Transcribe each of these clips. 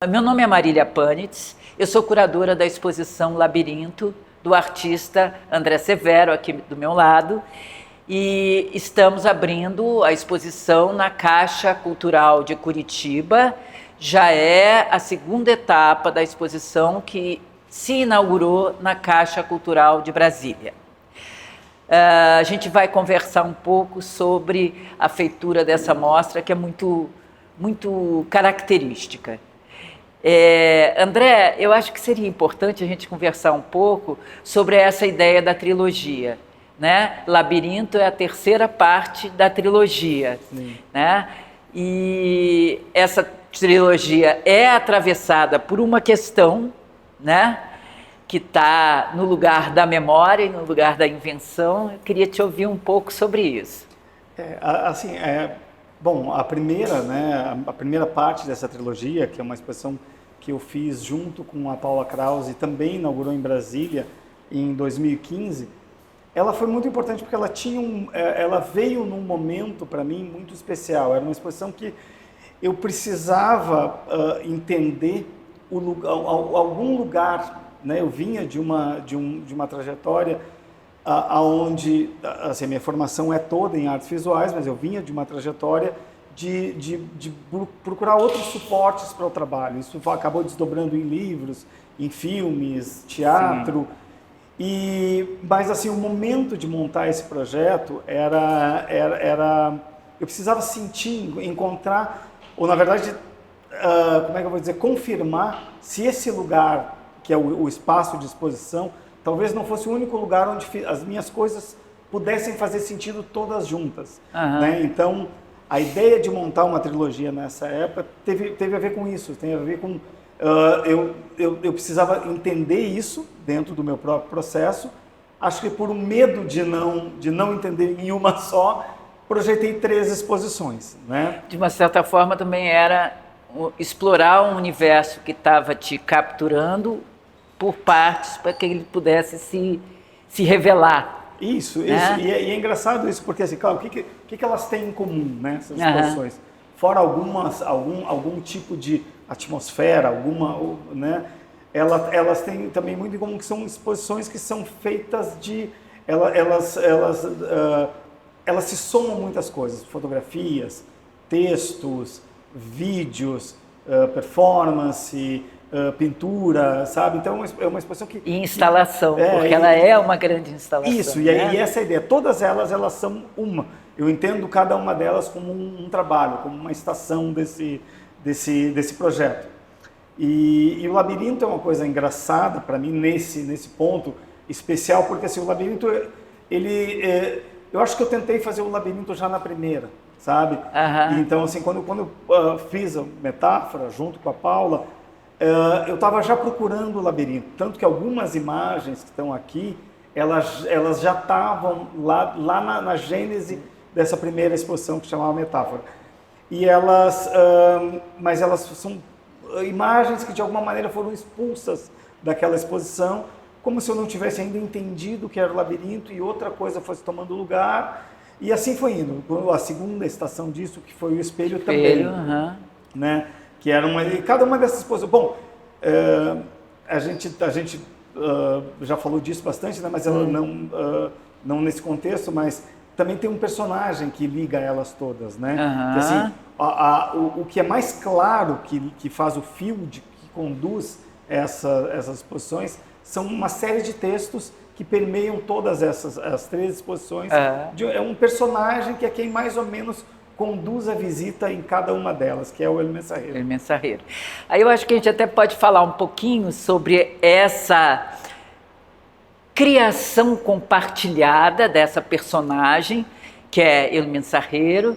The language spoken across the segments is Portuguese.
Meu nome é Marília Panitz, eu sou curadora da exposição Labirinto, do artista André Severo, aqui do meu lado, e estamos abrindo a exposição na Caixa Cultural de Curitiba. Já é a segunda etapa da exposição que se inaugurou na Caixa Cultural de Brasília. A gente vai conversar um pouco sobre a feitura dessa mostra, que é muito característica. André, eu acho que seria importante a gente conversar um pouco sobre essa ideia da trilogia, né? Labirinto é a terceira parte da trilogia, né? E essa trilogia é atravessada por uma questão, né, que está no lugar da memória e no lugar da invenção. Eu queria te ouvir um pouco sobre isso. Bom, a primeira parte dessa trilogia, que é uma exposição que eu fiz junto com a Paula Krause e também inaugurou em Brasília em 2015, ela foi muito importante porque ela veio num momento para mim muito especial. Era uma exposição que eu precisava entender algum lugar, né? Eu vinha de uma trajetória onde, assim, minha formação é toda em artes visuais, mas eu vinha de uma trajetória de procurar outros suportes para o trabalho. Isso acabou desdobrando em livros, em filmes, teatro. Mas assim, o momento de montar esse projeto eu precisava sentir, encontrar, ou na verdade, como é que eu vou dizer, confirmar se esse lugar, que é o espaço de exposição, talvez não fosse o único lugar onde as minhas coisas pudessem fazer sentido todas juntas. Né? Então, a ideia de montar uma trilogia nessa época teve a ver com isso, tem a ver com... eu precisava entender isso dentro do meu próprio processo. Acho que por um medo de não entender em uma só, projetei 3 exposições. Né? De uma certa forma também era explorar um universo que estava te capturando por partes, para que ele pudesse se revelar. Isso. E é engraçado isso, porque, assim, claro, o que elas têm em comum, né, essas exposições? Fora algum tipo de atmosfera, né, elas têm também muito em comum, que são exposições que são feitas de... Elas se somam muitas coisas, fotografias, textos, vídeos, performance, pintura, sabe? Então é uma exposição que... E instalação, porque ela é uma grande instalação. Isso, né? E essa é a ideia. Todas elas são uma. Eu entendo cada uma delas como um trabalho, como uma estação desse projeto. E o Labirinto é uma coisa engraçada para mim nesse ponto especial, porque assim, o Labirinto, eu acho que eu tentei fazer o Labirinto já na primeira, sabe? Então, assim, quando eu fiz a metáfora junto com a Paula, eu estava já procurando o Labirinto, tanto que algumas imagens que estão aqui, elas já estavam lá na gênese dessa primeira exposição que chamava Metáfora. Mas elas são imagens que de alguma maneira foram expulsas daquela exposição, como se eu não tivesse ainda entendido o que era o Labirinto e outra coisa fosse tomando lugar. E assim foi indo. A segunda estação disso, que foi o Espelho também. Né? Que era cada uma dessas exposições. Bom, a gente já falou disso bastante, né? Mas ela não nesse contexto, mas também tem um personagem que liga elas todas, né? Que, assim, o que é mais claro que faz o fio que conduz essas exposições são uma série de textos que permeiam todas as 3 exposições. É um personagem que é quem mais ou menos conduz a visita em cada uma delas, que é o El Mensajero. El Mensajero. Aí eu acho que a gente até pode falar um pouquinho sobre essa criação compartilhada dessa personagem, que é El Mensajero,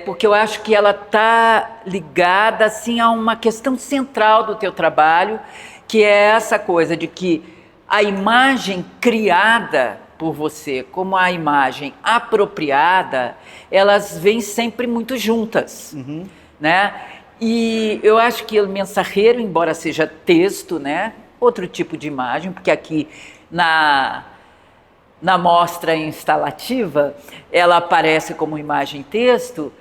porque eu acho que ela está ligada assim, a uma questão central do teu trabalho, que é essa coisa de que a imagem criada por você, como a imagem apropriada, elas vêm sempre muito juntas, né? E eu acho que o Mensajero, embora seja texto, né, outro tipo de imagem, porque aqui na mostra instalativa ela aparece como imagem texto,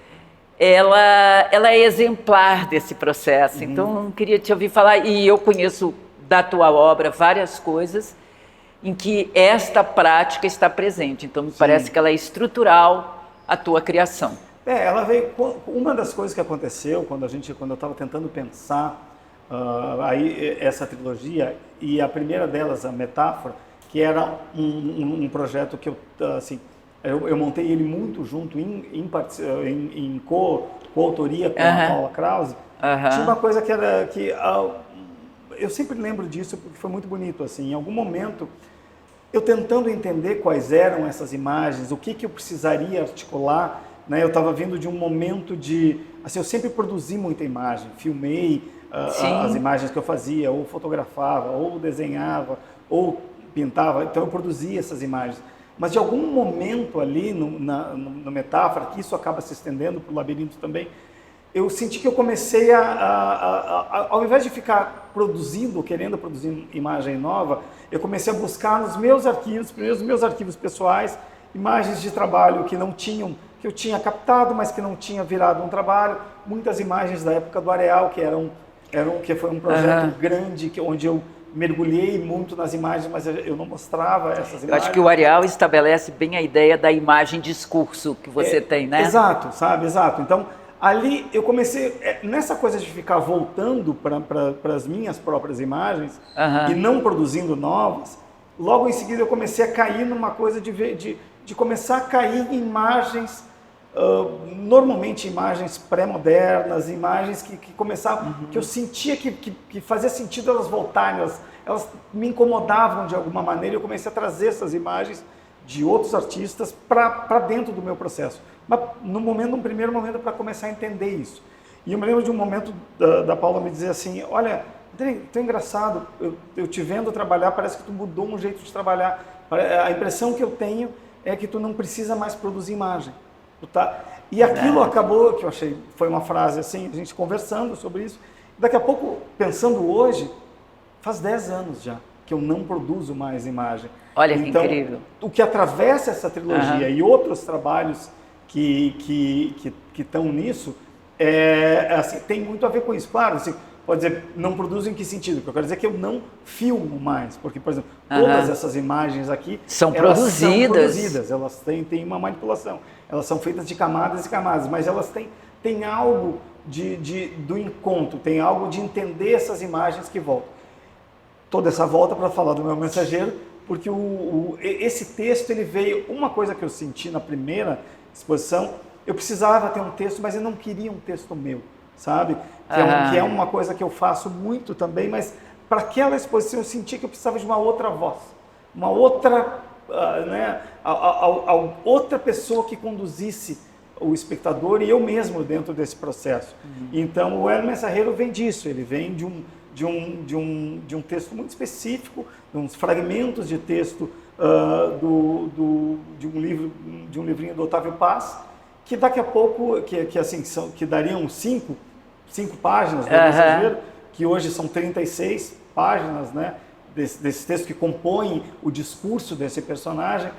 ela é exemplar desse processo. Então, eu queria te ouvir falar, e eu conheço da tua obra várias coisas em que esta prática está presente. Então, me parece que ela é estrutural à tua criação. Ela veio. Uma das coisas que aconteceu quando eu estava tentando pensar aí essa trilogia, e a primeira delas, a Metáfora, que era um projeto que eu montei ele muito junto em coautoria com a Paula Krause. Tinha uma coisa que era que eu sempre lembro disso porque foi muito bonito, assim. Em algum momento, eu tentando entender quais eram essas imagens, o que eu precisaria articular, né? Eu estava vindo de um momento de... Assim, eu sempre produzi muita imagem, filmei as imagens que eu fazia, ou fotografava, ou desenhava, ou pintava, então eu produzia essas imagens. Mas de algum momento ali, no Metáfora, que isso acaba se estendendo para o Labirinto também, eu senti que eu comecei ao invés de ficar produzindo, querendo produzir imagem nova, eu comecei a buscar nos meus arquivos, primeiro os meus arquivos pessoais, imagens de trabalho que eu tinha captado, mas que não tinha virado um trabalho, muitas imagens da época do Areal, que foi um projeto grande, onde eu mergulhei muito nas imagens, mas eu não mostrava essas imagens. Eu acho que o Areal estabelece bem a ideia da imagem-discurso que você tem, né? Exato, sabe? Exato. Então, ali eu comecei, nessa coisa de ficar voltando para as minhas próprias imagens e não produzindo novas, logo em seguida eu comecei a cair numa coisa de começar a cair em imagens, normalmente imagens pré-modernas, imagens que começavam, que eu sentia que fazia sentido elas voltarem, elas me incomodavam de alguma maneira, e eu comecei a trazer essas imagens de outros artistas para dentro do meu processo. Mas num primeiro momento, para começar a entender isso. E eu me lembro de um momento da Paula me dizer assim, olha, Andrei, tão engraçado, eu te vendo trabalhar, parece que tu mudou um jeito de trabalhar. A impressão que eu tenho é que tu não precisa mais produzir imagem. E aquilo acabou, que eu achei, foi uma frase assim, a gente conversando sobre isso. Daqui a pouco, pensando hoje, faz 10 anos já que eu não produzo mais imagem. Olha então, que incrível. O que atravessa essa trilogia e outros trabalhos que estão nisso, assim, tem muito a ver com isso. Claro, assim, pode dizer, não produzo em que sentido? Porque eu quero dizer que eu não filmo mais, porque, por exemplo, todas essas imagens aqui são produzidas, elas têm uma manipulação, elas são feitas de camadas e camadas, mas elas têm algo do encontro, tem algo de entender essas imagens que voltam. Toda essa volta para falar do meu mensageiro, porque esse texto, ele veio, uma coisa que eu senti na primeira exposição, eu precisava ter um texto, mas eu não queria um texto meu, sabe? Que é uma coisa que eu faço muito também, mas para aquela exposição eu senti que eu precisava de uma outra voz, uma outra, outra pessoa que conduzisse o espectador e eu mesmo dentro desse processo. Então o El Mensajeiro vem disso, ele vem de um texto muito específico, de uns fragmentos de texto de um livrinho do Otávio Paz, que daqui a pouco, que dariam cinco páginas do Mensageiro, que hoje são 36 páginas, né, desse texto que compõem o discurso desse personagem,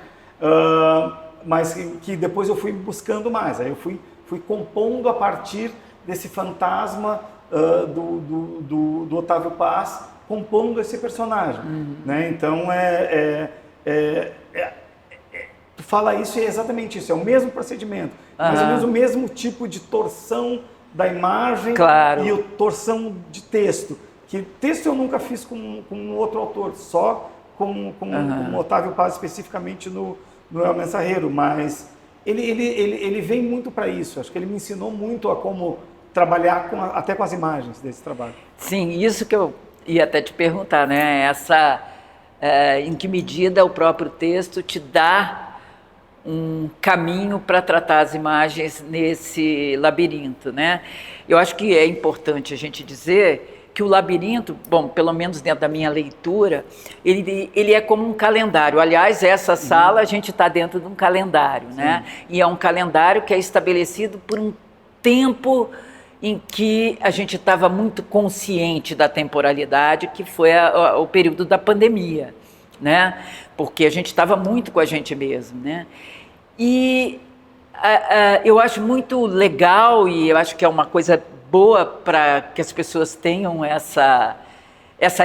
mas que depois eu fui buscando mais, aí eu fui compondo a partir desse fantasma do Otávio Paz, compondo esse personagem. Né? Então, tu fala isso e é exatamente isso, é o mesmo procedimento, mais ou menos o mesmo tipo de torção da imagem e o torção de texto. Que texto eu nunca fiz com outro autor, só com o Otávio Paz especificamente no El Mensajeiro, mas ele vem muito para isso. Acho que ele me ensinou muito a como trabalhar até com as imagens desse trabalho. Sim, isso que eu ia até te perguntar, né? Em que medida o próprio texto te dá um caminho para tratar as imagens nesse labirinto, né? Eu acho que é importante a gente dizer que o labirinto, bom, pelo menos dentro da minha leitura, ele é como um calendário. Aliás, essa sala a gente está dentro de um calendário, né? E é um calendário que é estabelecido por um tempo em que a gente estava muito consciente da temporalidade, que foi o período da pandemia, né? Porque a gente estava muito com a gente mesmo, né? E eu acho muito legal e eu acho que é uma coisa boa para que as pessoas tenham essa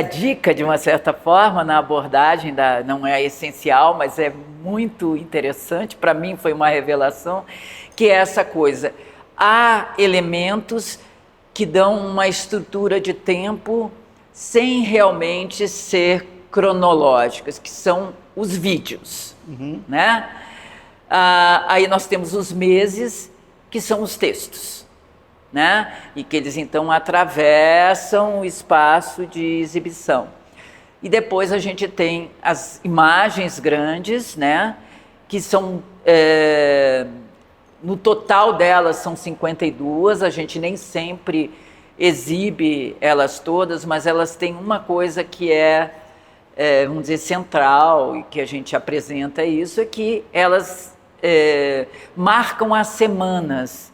dica, de uma certa forma, na abordagem, não é essencial, mas é muito interessante, para mim foi uma revelação, que é essa coisa. Há elementos que dão uma estrutura de tempo sem realmente ser cronológicas, que são os vídeos, né? Aí nós temos os meses, que são os textos, né? E que eles então atravessam o espaço de exibição. E depois a gente tem as imagens grandes, né? Que são, no total delas são 52, a gente nem sempre exibe elas todas, mas elas têm uma coisa que vamos dizer, central, e que a gente apresenta isso, é que elas marcam as semanas.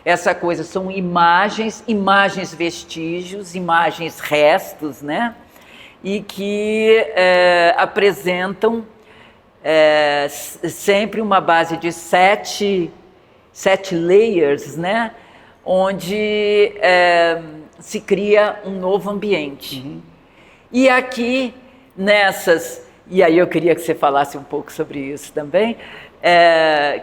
Essa coisa são imagens vestígios, imagens restos, né? E que apresentam sempre uma base de sete layers, né? Onde se cria um novo ambiente. E aqui, e aí eu queria que você falasse um pouco sobre isso também,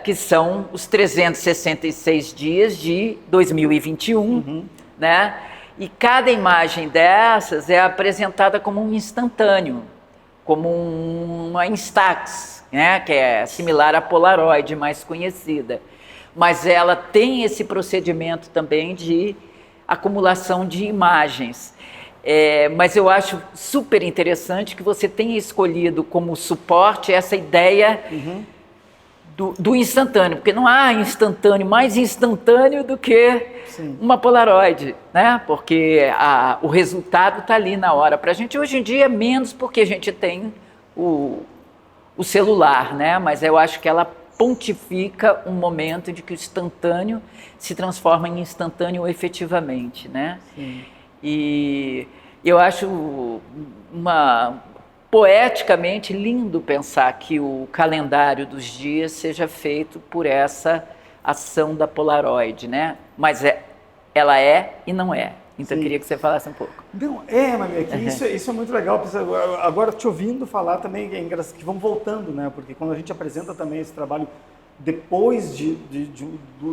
que são os 366 dias de 2021, né? E cada imagem dessas é apresentada como um instantâneo, como uma Instax, né? Que é similar à Polaroid, mais conhecida. Mas ela tem esse procedimento também de acumulação de imagens. Mas eu acho super interessante que você tenha escolhido como suporte essa ideia do instantâneo, porque não há instantâneo mais instantâneo do que uma Polaroid, né? Porque o resultado está ali na hora. Para a gente hoje em dia é menos porque a gente tem o celular, né? Mas eu acho que ela pontifica um momento de que o instantâneo se transforma em instantâneo efetivamente, né? Sim. E eu acho poeticamente lindo pensar que o calendário dos dias seja feito por essa ação da Polaroid, né? Mas ela é e não é. Então eu queria que você falasse um pouco. Não, Maria, que isso é muito legal. Agora te ouvindo falar também, é engraçado que vão voltando, né? Porque quando a gente apresenta também esse trabalho depois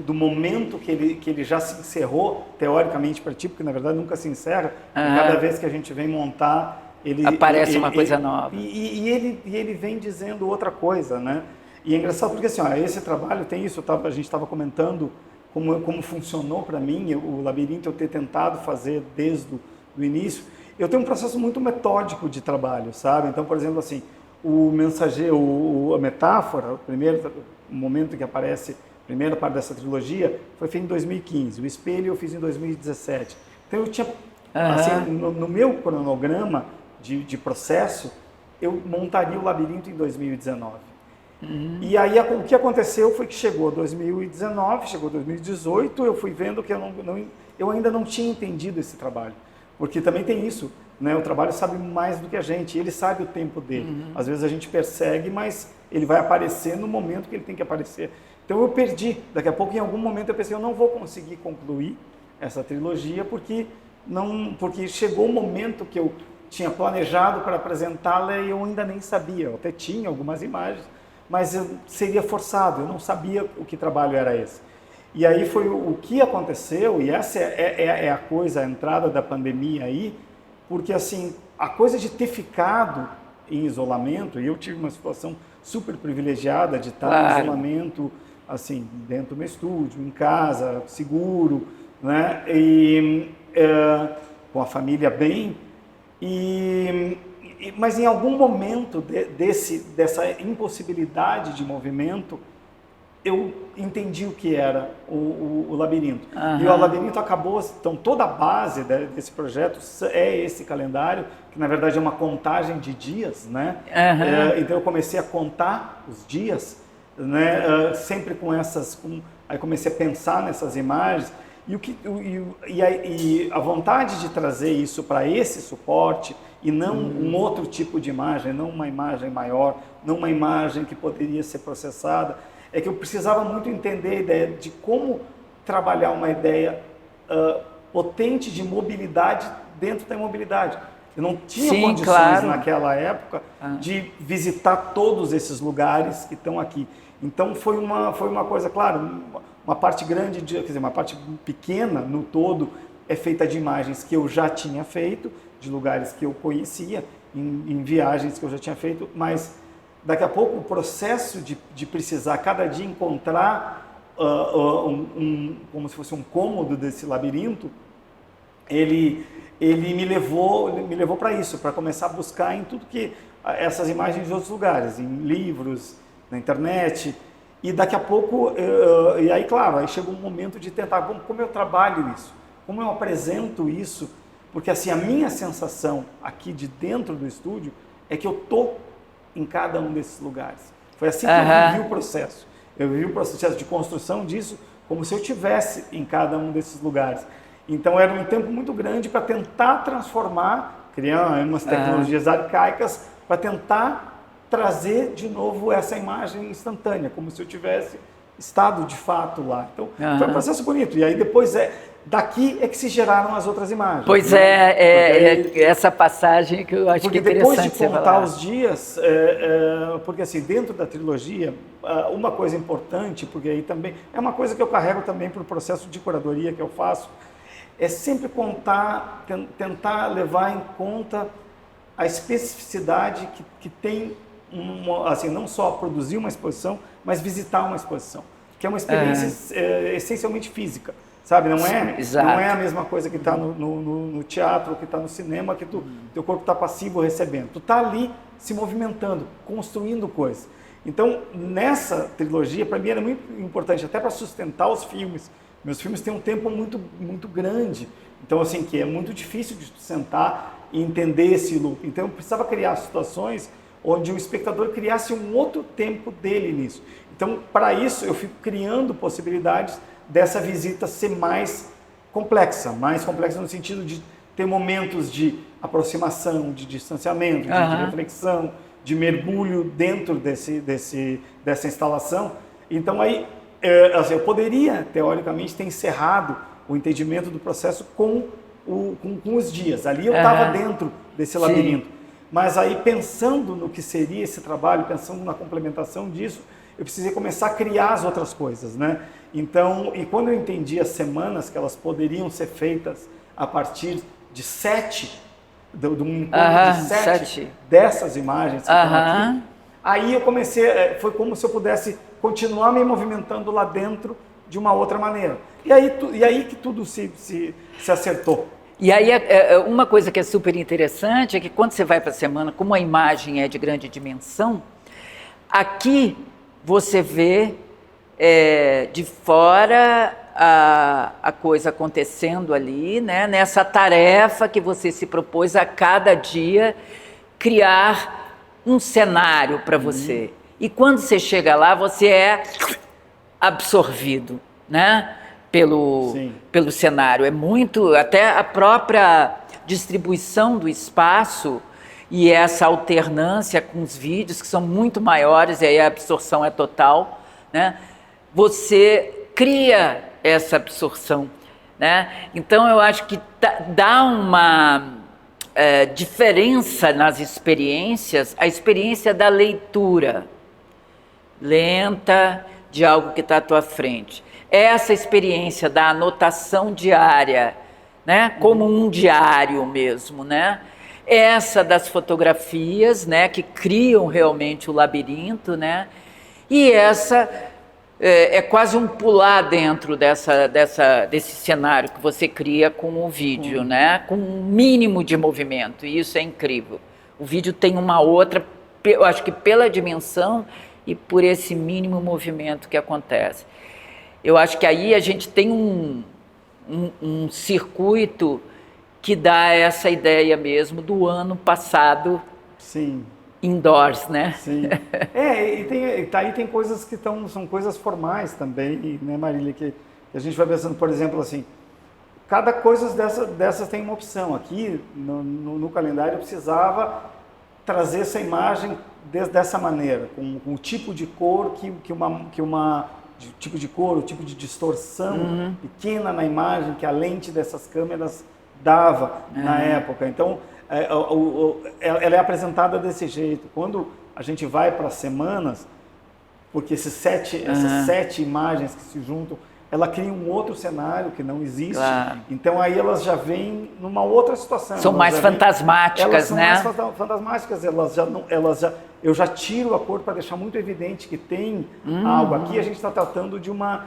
do momento que ele já se encerrou, teoricamente para ti, porque na verdade nunca se encerra, cada vez que a gente vem montar, aparece uma coisa nova. E ele vem dizendo outra coisa, né? E é engraçado porque assim, esse trabalho tem isso, a gente estava comentando como funcionou para mim, o labirinto eu ter tentado fazer desde o início. Eu tenho um processo muito metódico de trabalho, sabe? Então, por exemplo, assim, o mensageiro, a metáfora, o primeiro momento que aparece, a primeira parte dessa trilogia, foi feito em 2015. O espelho eu fiz em 2017. Então eu tinha, assim, no meu cronograma de processo, eu montaria o labirinto em 2019. E aí o que aconteceu foi que chegou 2019, chegou 2018, eu fui vendo que eu ainda não tinha entendido esse trabalho. Porque também tem isso, né? O trabalho sabe mais do que a gente, ele sabe o tempo dele. Às vezes a gente persegue, mas ele vai aparecer no momento que ele tem que aparecer. Então eu perdi. Daqui a pouco, em algum momento, eu pensei, eu não vou conseguir concluir essa trilogia porque chegou o momento que eu tinha planejado para apresentá-la e eu ainda nem sabia. Eu até tinha algumas imagens, mas seria forçado, eu não sabia o que trabalho era esse. E aí foi o que aconteceu, e essa é a coisa, a entrada da pandemia aí, porque assim, a coisa de ter ficado em isolamento, e eu tive uma situação super privilegiada de estar em isolamento, assim, dentro do meu estúdio, em casa, seguro, né? E com a família bem, mas em algum momento dessa impossibilidade de movimento, eu entendi o que era o labirinto. E o labirinto acabou, então toda a base desse projeto é esse calendário, que na verdade é uma contagem de dias, né? Então eu comecei a contar os dias, né? Sempre com aí comecei a pensar nessas imagens, e a vontade de trazer isso para esse suporte, e não um outro tipo de imagem, não uma imagem maior, não uma imagem que poderia ser processada, é que eu precisava muito entender a ideia de como trabalhar uma ideia potente de mobilidade dentro da imobilidade. Eu não tinha Sim, condições claro. naquela época de visitar todos esses lugares que estão aqui. Então foi uma coisa, claro, uma parte grande, quer dizer, uma parte pequena no todo é feita de imagens que eu já tinha feito, de lugares que eu conhecia, em viagens que eu já tinha feito, mas daqui a pouco o processo de precisar cada dia encontrar como se fosse um cômodo desse labirinto, ele me levou para isso, para começar a buscar em tudo que essas imagens de outros lugares, em livros, na internet, e daqui a pouco, e aí claro, aí chegou um momento de tentar, como eu trabalho isso, como eu apresento isso, porque assim, a minha sensação aqui de dentro do estúdio é que eu tô em cada um desses lugares. Foi assim que eu vivi o processo. Eu vivi o processo de construção disso como se eu estivesse em cada um desses lugares. Então era um tempo muito grande para tentar transformar, criar umas tecnologias arcaicas para tentar trazer de novo essa imagem instantânea, como se eu tivesse estado de fato lá. Então foi um processo bonito. E aí depois daqui é que se geraram as outras imagens. Pois né? é essa passagem que eu acho que é interessante. Porque depois de contar os dias, porque assim, dentro da trilogia, uma coisa importante, porque aí também, é uma coisa que eu carrego também para o processo de curadoria que eu faço, é sempre tentar levar em conta a especificidade que tem, assim, não só produzir uma exposição, mas visitar uma exposição, que é uma experiência essencialmente física, sabe? Não é a mesma coisa que está no teatro, que está no cinema, que teu corpo está passivo recebendo. Tu está ali se movimentando, construindo coisas. Então, nessa trilogia, para mim era muito importante, até para sustentar os filmes. Meus filmes têm um tempo muito, muito grande, então assim, que é muito difícil de sentar e entender esse loop. Então eu precisava criar situações onde o espectador criasse um outro tempo dele nisso. Então, para isso, eu fico criando possibilidades dessa visita ser mais complexa no sentido de ter momentos de aproximação, de distanciamento, de reflexão, de mergulho dentro dessa instalação. Então aí, assim, eu poderia, teoricamente, ter encerrado o entendimento do processo com os dias. Ali eu estava dentro desse labirinto. Mas aí, pensando no que seria esse trabalho, pensando na complementação disso, eu precisei começar a criar as outras coisas, né? Então, e quando eu entendi as semanas que elas poderiam ser feitas a partir de 7, de um encontro de 7 dessas imagens que estão aqui, aí eu comecei, foi como se eu pudesse continuar me movimentando lá dentro de uma outra maneira. E aí que tudo se acertou. E aí, uma coisa que é super interessante é que quando você vai para a semana, como a imagem é de grande dimensão, aqui você vê de fora a coisa acontecendo ali, né? Nessa tarefa que você se propôs a cada dia criar um cenário para você. E quando você chega lá, você é absorvido, né? Pelo cenário. É muito, até a própria distribuição do espaço e essa alternância com os vídeos, que são muito maiores, e aí a absorção é total, né? Você cria essa absorção, né? Então eu acho que dá uma diferença nas experiências, a experiência da leitura lenta de algo que está à tua frente. Essa experiência da anotação diária, né? Como um diário mesmo, né? Essa das fotografias, né? Que criam realmente o labirinto, né? E essa é quase um pular dentro desse cenário que você cria com o vídeo, né? Com um mínimo de movimento, e isso é incrível. O vídeo tem uma outra, eu acho que pela dimensão e por esse mínimo movimento que acontece. Eu acho que aí a gente tem um circuito que dá essa ideia mesmo do ano passado. Sim. Indoors, né? Sim. Aí tem coisas que são coisas formais também, né, Marília, que a gente vai pensando, por exemplo, assim, cada coisa dessas tem uma opção. Aqui no calendário eu precisava trazer essa imagem dessa maneira, com o tipo de cor tipo de cor, o tipo de distorção pequena na imagem que a lente dessas câmeras dava na época. Então, ela é apresentada desse jeito. Quando a gente vai para as semanas, porque essas 7 imagens que se juntam, ela cria um outro cenário que não existe. Claro. Então aí elas já vêm numa outra situação. São mais fantasmáticas, né? Elas são mais fantasmáticas. Eu já tiro a cor para deixar muito evidente que tem algo. Aqui a gente está tratando de uma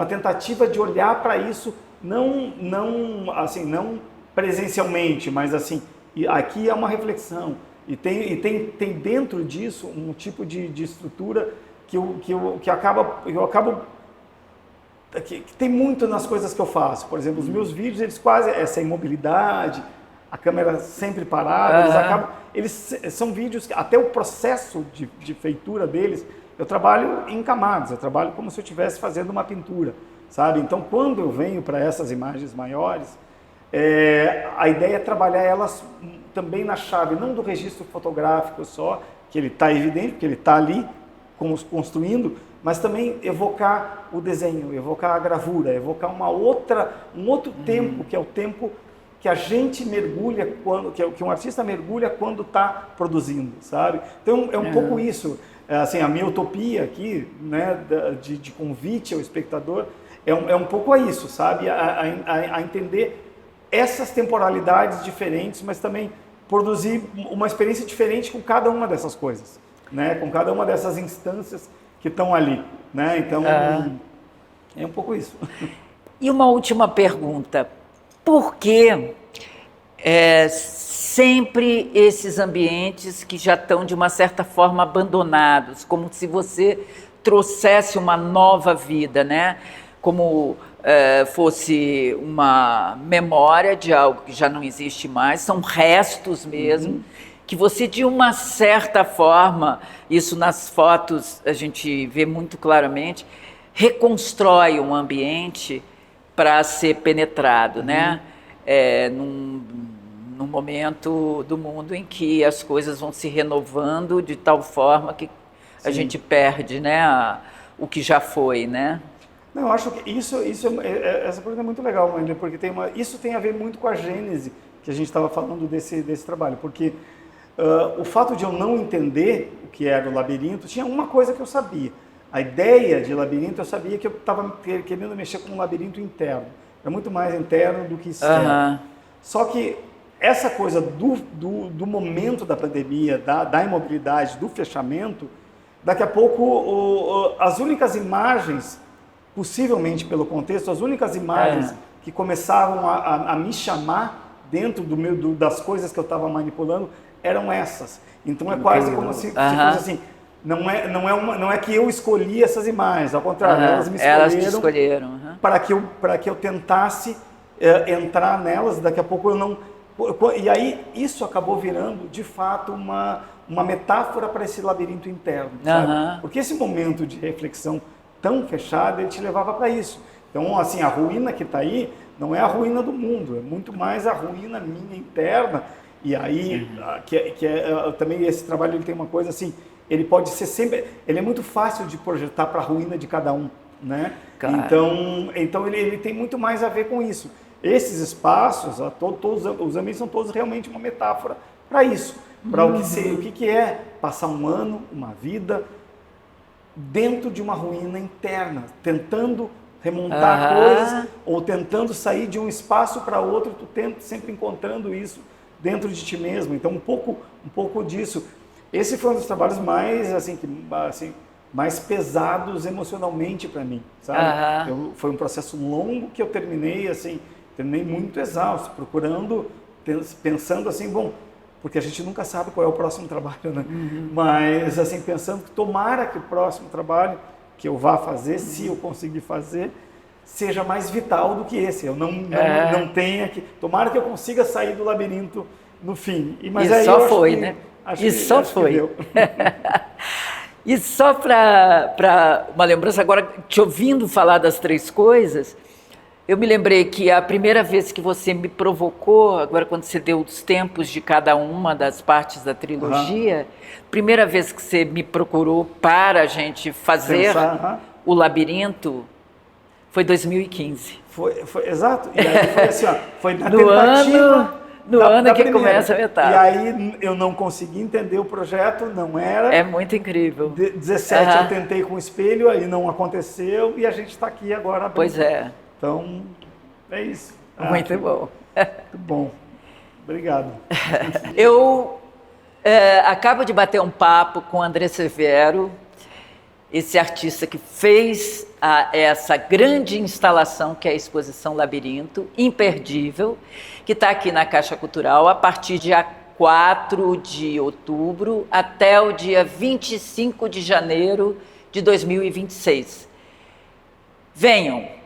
tentativa de olhar para isso, não presencialmente, mas assim, aqui é uma reflexão. E tem dentro disso um tipo de estrutura que eu acabo que tem muito nas coisas que eu faço. Por exemplo, os meus vídeos, eles quase, essa imobilidade, a câmera sempre parada, eles são vídeos que até o processo de feitura deles, eu trabalho em camadas, eu trabalho como se eu estivesse fazendo uma pintura, sabe? Então, quando eu venho para essas imagens maiores, a ideia é trabalhar elas também na chave, não do registro fotográfico só, que ele está evidente, porque ele está ali construindo, mas também evocar o desenho, evocar a gravura, evocar um outro tempo, que é o tempo que a gente mergulha, que um artista mergulha quando está produzindo, sabe? Então é um pouco isso, assim, a minha utopia aqui, né, de convite ao espectador, é um pouco a isso, sabe? A entender essas temporalidades diferentes, mas também produzir uma experiência diferente com cada uma dessas coisas, né? Com cada uma dessas instâncias que estão ali, né? Então, é um pouco isso. E uma última pergunta. Por que sempre esses ambientes que já estão, de uma certa forma, abandonados, como se você trouxesse uma nova vida, né? Como fosse uma memória de algo que já não existe mais, são restos mesmo, que você, de uma certa forma, isso nas fotos a gente vê muito claramente, reconstrói um ambiente para ser penetrado, né? Num momento do mundo em que as coisas vão se renovando de tal forma que a gente perde, né, o que já foi, né? Não, eu acho que essa pergunta é muito legal, Wendler, porque isso tem a ver muito com a gênese que a gente estava falando desse trabalho, porque o fato de eu não entender o que era o labirinto, tinha uma coisa que eu sabia. A ideia de labirinto, eu sabia que eu estava querendo mexer com um labirinto interno. É muito mais interno do que externo. Só que essa coisa do momento da pandemia, da imobilidade, do fechamento, daqui a pouco as únicas imagens, possivelmente pelo contexto, as únicas imagens que começavam a me chamar dentro das coisas que eu estava manipulando eram essas. Então é quase como se fosse assim, não é que eu escolhi essas imagens, ao contrário, elas me escolheram para que eu tentasse entrar nelas. Daqui a pouco eu não... E aí isso acabou virando, de fato, uma metáfora para esse labirinto interno, sabe? Porque esse momento de reflexão tão fechado, ele te levava para isso. Então, assim, a ruína que está aí não é a ruína do mundo, é muito mais a ruína minha interna. E aí, também esse trabalho ele tem uma coisa assim, ele pode ser sempre... Ele é muito fácil de projetar para a ruína de cada um, né? Claro. Então ele tem muito mais a ver com isso. Esses espaços, todos os ambientes são todos realmente uma metáfora para isso. Para o que é passar um ano, uma vida, dentro de uma ruína interna, tentando remontar coisas, ou tentando sair de um espaço para outro, tu sempre encontrando isso dentro de ti mesmo. Então, um pouco disso. Esse foi um dos trabalhos mais, mais pesados emocionalmente para mim, sabe? Foi um processo longo que eu terminei muito exausto, pensando assim, bom, porque a gente nunca sabe qual é o próximo trabalho, né? Mas, assim, pensando que tomara que o próximo trabalho que eu vá fazer, se eu conseguir fazer, seja mais vital do que esse. Eu não tenha que... Tomara que eu consiga sair do labirinto no fim. Mas e aí só foi, né? E só foi. E só para uma lembrança, agora te ouvindo falar das três coisas, Eu me lembrei que a primeira vez que você me provocou, agora quando você deu os tempos de cada uma das partes da trilogia, primeira vez que você me procurou para a gente fazer o Labirinto foi 2015. Foi exato. E aí foi assim, ó, foi na tentativa no ano que começa a metade. E aí eu não consegui entender o projeto, não era. É muito incrível. 17 eu tentei com o espelho, aí não aconteceu e a gente está aqui agora. Pois é. Então, é isso. Muito bom. Muito bom. Obrigado. Eu acabo de bater um papo com o André Severo, esse artista que fez essa grande instalação que é a Exposição Labirinto, imperdível, que está aqui na Caixa Cultural a partir de 4 de outubro até o dia 25 de janeiro de 2026. Venham!